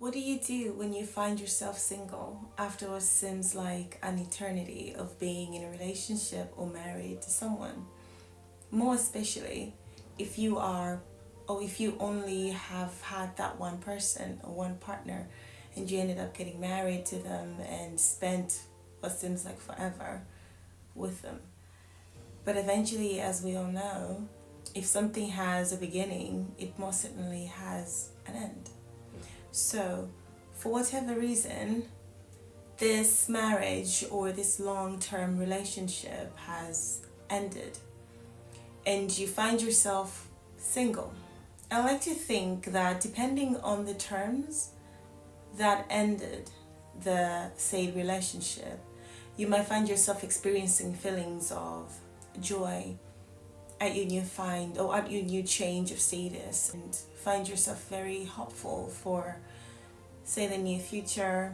What do you do when you find yourself single after what seems like an eternity of being in a relationship or married to someone? More especially if you are, or if you only have had that one person or one partner and you ended up getting married to them and spent what seems like forever with them. But eventually, as we all know, if something has a beginning, it most certainly has an end. So, for whatever reason, this marriage or this long term relationship has ended and you find yourself single. I like to think that depending on the terms that ended the said relationship, you might find yourself experiencing feelings of joy at your new find or at your new change of status and find yourself very hopeful for, say, the near future,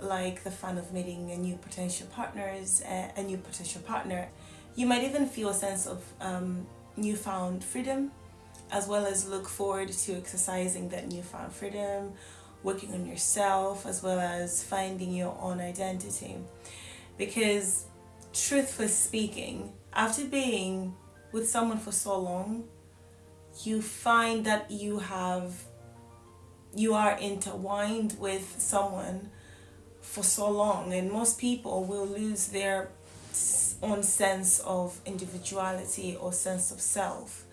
like the fun of meeting a new potential partner. You might even feel a sense of newfound freedom, as well as look forward to exercising that newfound freedom, working on yourself, as well as finding your own identity. Because, truthfully speaking, after being with someone for so long, you find that you are intertwined with someone for so long, and most people will lose their own sense of individuality or sense of self.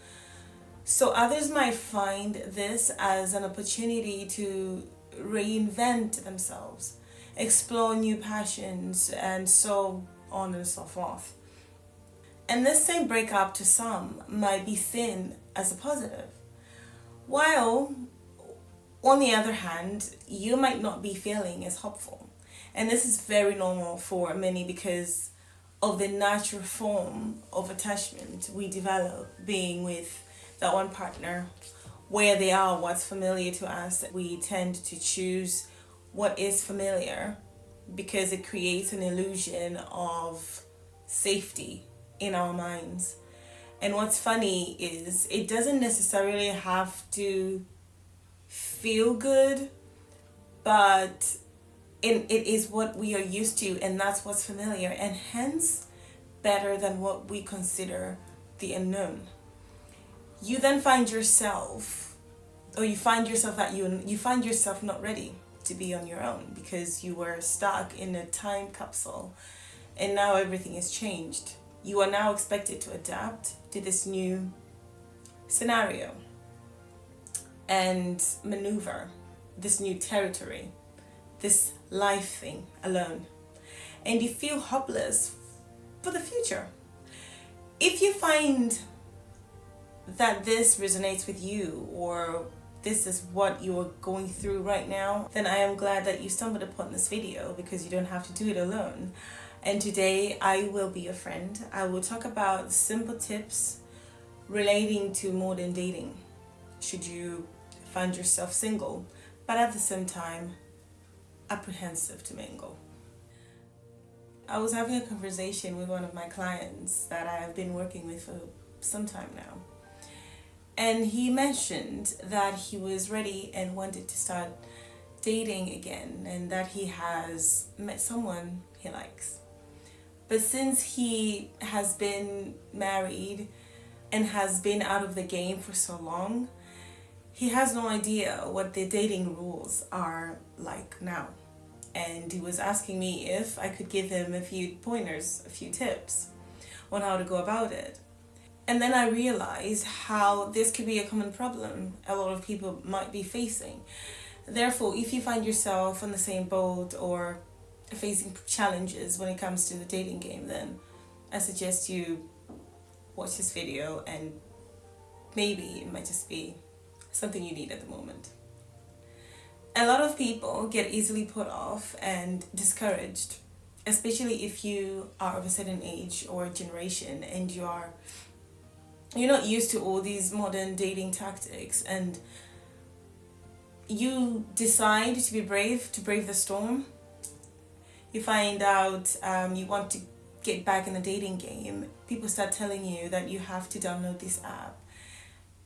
So others might find this as an opportunity to reinvent themselves, explore new passions, and so on and so forth. And this same breakup to some might be seen as a positive, while on the other hand, you might not be feeling as hopeful. And this is very normal for many because of the natural form of attachment we develop being with that one partner, where they are, what's familiar to us. We tend to choose what is familiar because it creates an illusion of safety in our minds. And what's funny is it doesn't necessarily have to feel good, but it is what we are used to, and that's what's familiar, and hence better than what we consider the unknown. You then find yourself, or you find yourself that you find yourself not ready to be on your own because you were stuck in a time capsule, and now everything has changed. You are now expected to adapt to this new scenario and maneuver this new territory, this life thing alone. And you feel hopeless for the future. If you find that this resonates with you, or this is what you're going through right now, then I am glad that you stumbled upon this video because you don't have to do it alone. And today I will be your friend. I will talk about simple tips relating to modern dating should you find yourself single, but at the same time apprehensive to mingle. I was having a conversation with one of my clients that I have been working with for some time now. And he mentioned that he was ready and wanted to start dating again, and that he has met someone he likes. But since he has been married and has been out of the game for so long, he has no idea what the dating rules are like now. And he was asking me if I could give him a few pointers, a few tips on how to go about it. And then I realized how this could be a common problem a lot of people might be facing. Therefore, if you find yourself on the same boat or facing challenges when it comes to the dating game, then I suggest you watch this video, and maybe it might just be something you need at the moment. A lot of people get easily put off and discouraged, especially if you are of a certain age or generation and you're not used to all these modern dating tactics, and you decide to be brave, to brave the storm. You find out you want to get back in the dating game. People start telling you that you have to download this app,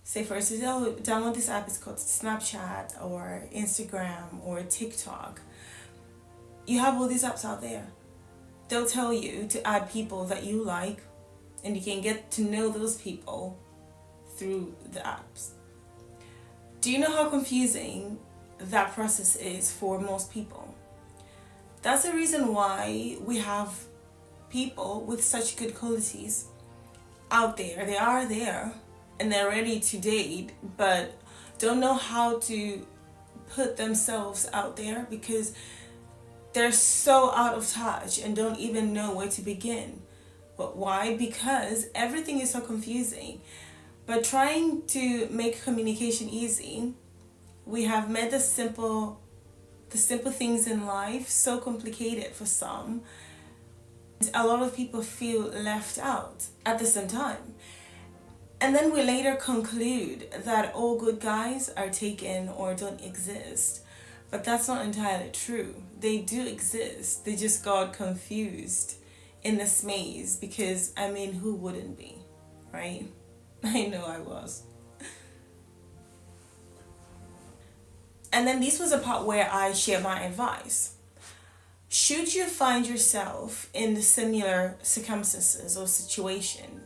Say for instance, oh, download this app, it's called Snapchat or Instagram or TikTok. You have all these apps out there. They'll tell you to add people that you like, and you can get to know those people through the apps. Do you know how confusing that process is for most people? That's the reason why we have people with such good qualities out there. They are there and they're ready to date, but don't know how to put themselves out there because they're so out of touch and don't even know where to begin. But why? Because everything is so confusing. But trying to make communication easy, we have made the simple things in life so complicated for some. A lot of people feel left out at the same time. And then we later conclude that all good guys are taken or don't exist. But that's not entirely true. They do exist. They just got confused in this maze because, I mean, who wouldn't be, right? I know I was. And then this was a part where I share my advice. Should you find yourself in the similar circumstances or situation,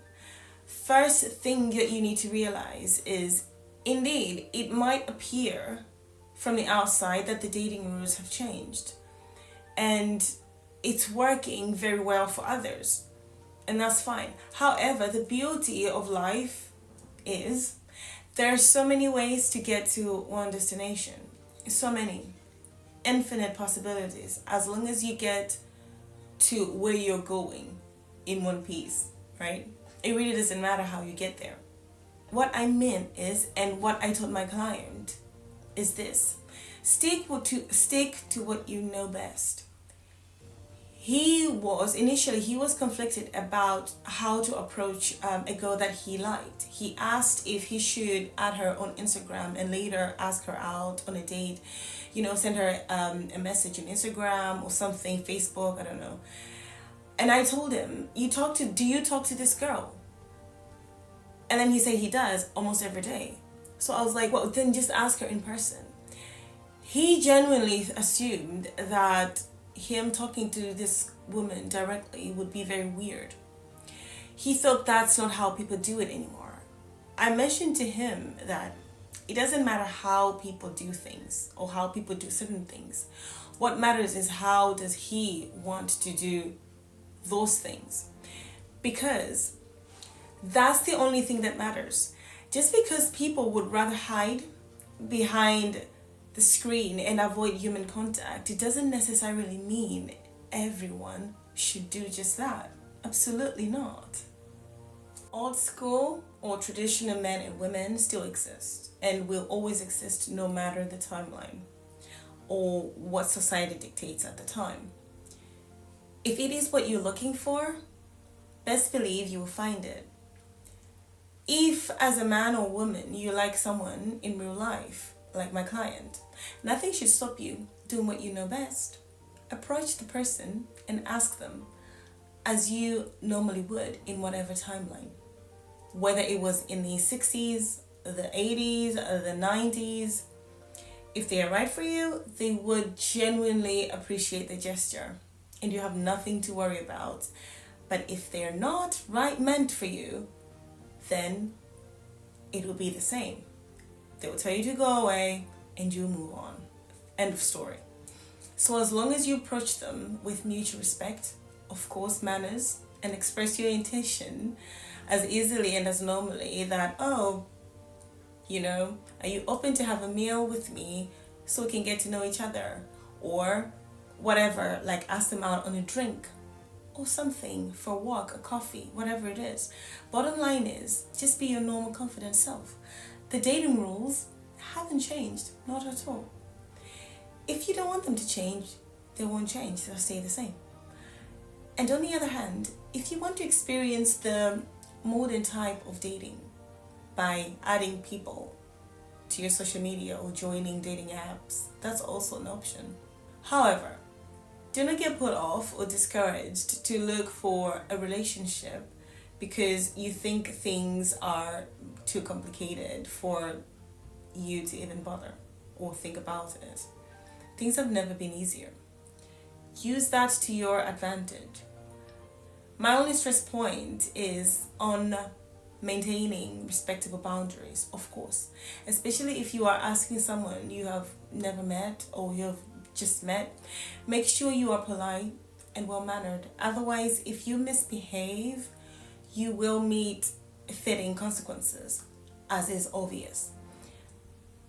first thing that you need to realize is, indeed, it might appear from the outside that the dating rules have changed. And it's working very well for others. And that's fine. However, the beauty of life is there are so many ways to get to one destination. So many. Infinite possibilities. As long as you get to where you're going in one piece, right? It really doesn't matter how you get there. What I mean is, and what I told my client is this: stick to what you know best. He was conflicted about how to approach a girl that he liked. He asked if he should add her on Instagram and later ask her out on a date, send her a message on Instagram or something, Facebook, I don't know. And I told him, do you talk to this girl? And then he said he does almost every day. So I was like, well, then just ask her in person. He genuinely assumed that him talking to this woman directly would be very weird. He thought that's not how people do it anymore. I mentioned to him that it doesn't matter how people do things or how people do certain things. What matters is how does he want to do those things. Because that's the only thing that matters. Just because people would rather hide behind the screen and avoid human contact, it doesn't necessarily mean everyone should do just that. Absolutely not. Old school or traditional men and women still exist and will always exist no matter the timeline or what society dictates at the time. If it is what you're looking for, best believe you will find it. If as a man or woman you like someone in real life, like my client, nothing should stop you doing what you know best. Approach the person and ask them as you normally would in whatever timeline. Whether it was in the 60s, the 80s, or the 90s, if they are right for you, they would genuinely appreciate the gesture and you have nothing to worry about. But if they're not meant for you, then it will be the same. They will tell you to go away and you move on. End of story. So as long as you approach them with mutual respect, of course, manners, and express your intention as easily and as normally that, are you open to have a meal with me so we can get to know each other? Or whatever, like ask them out on a drink or something, for a walk, a coffee, whatever it is. Bottom line is, just be your normal, confident self. The dating rules haven't changed, not at all. If you don't want them to change, they won't change, they'll stay the same. And on the other hand, if you want to experience the modern type of dating by adding people to your social media or joining dating apps, that's also an option. However, do not get put off or discouraged to look for a relationship because you think things are too complicated for you to even bother or think about it. Things have never been easier. Use that to your advantage. My only stress point is on maintaining respectable boundaries, of course, especially if you are asking someone you have never met or you have just met. Make sure you are polite and well mannered. Otherwise, if you misbehave, you will meet fitting consequences, as is obvious.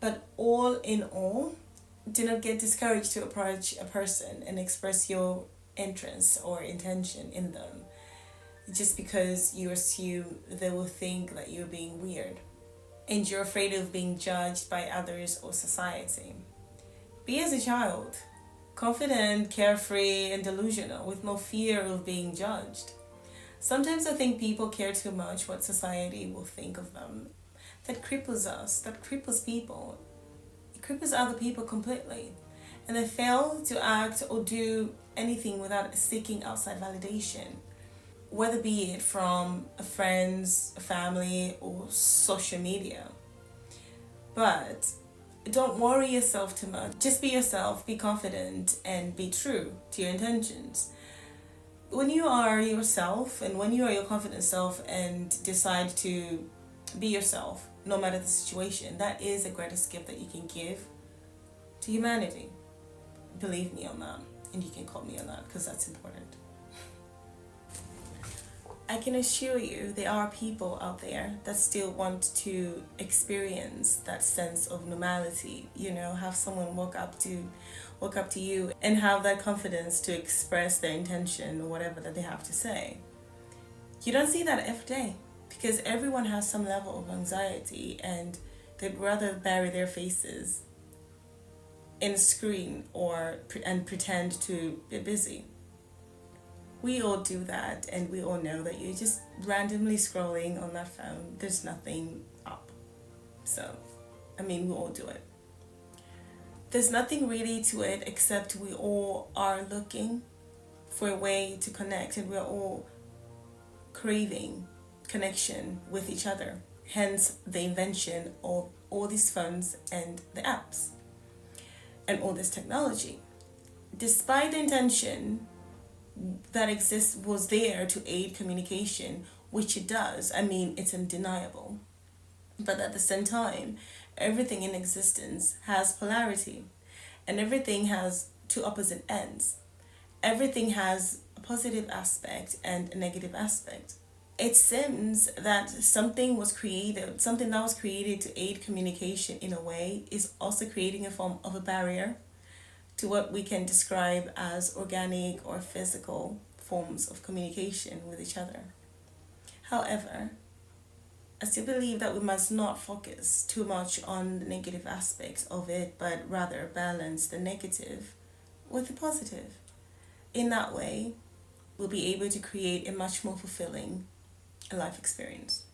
But all in all, do not get discouraged to approach a person and express your interest or intention in them just because you assume they will think that you're being weird and you're afraid of being judged by others or society. Be as a child, confident, carefree, and delusional with no fear of being judged. Sometimes I think people care too much what society will think of them. That cripples us, that cripples people. It cripples other people completely. And they fail to act or do anything without seeking outside validation, whether be it from friends, family, or social media. But don't worry yourself too much. Just be yourself, be confident, and be true to your intentions. When you are yourself and when you are your confident self and decide to be yourself, no matter the situation, that is the greatest gift that you can give to humanity. Believe me on that, and you can call me on that because that's important. I can assure you there are people out there that still want to experience that sense of normality, have someone walk up to you and have that confidence to express their intention or whatever that they have to say. You don't see that every day because everyone has some level of anxiety and they'd rather bury their faces in a screen and pretend to be busy. We all do that, and we all know that you're just randomly scrolling on that phone. There's nothing up. So, we all do it. There's nothing really to it except we all are looking for a way to connect, and we're all craving connection with each other. Hence the invention of all these phones and the apps and all this technology. Despite the intention that was there to aid communication, which it does. It's undeniable. But at the same time, everything in existence has polarity, and everything has two opposite ends. Everything has a positive aspect and a negative aspect. It seems that something that was created to aid communication in a way is also creating a form of a barrier to what we can describe as organic or physical forms of communication with each other. However, I still believe that we must not focus too much on the negative aspects of it, but rather balance the negative with the positive. In that way, we'll be able to create a much more fulfilling life experience.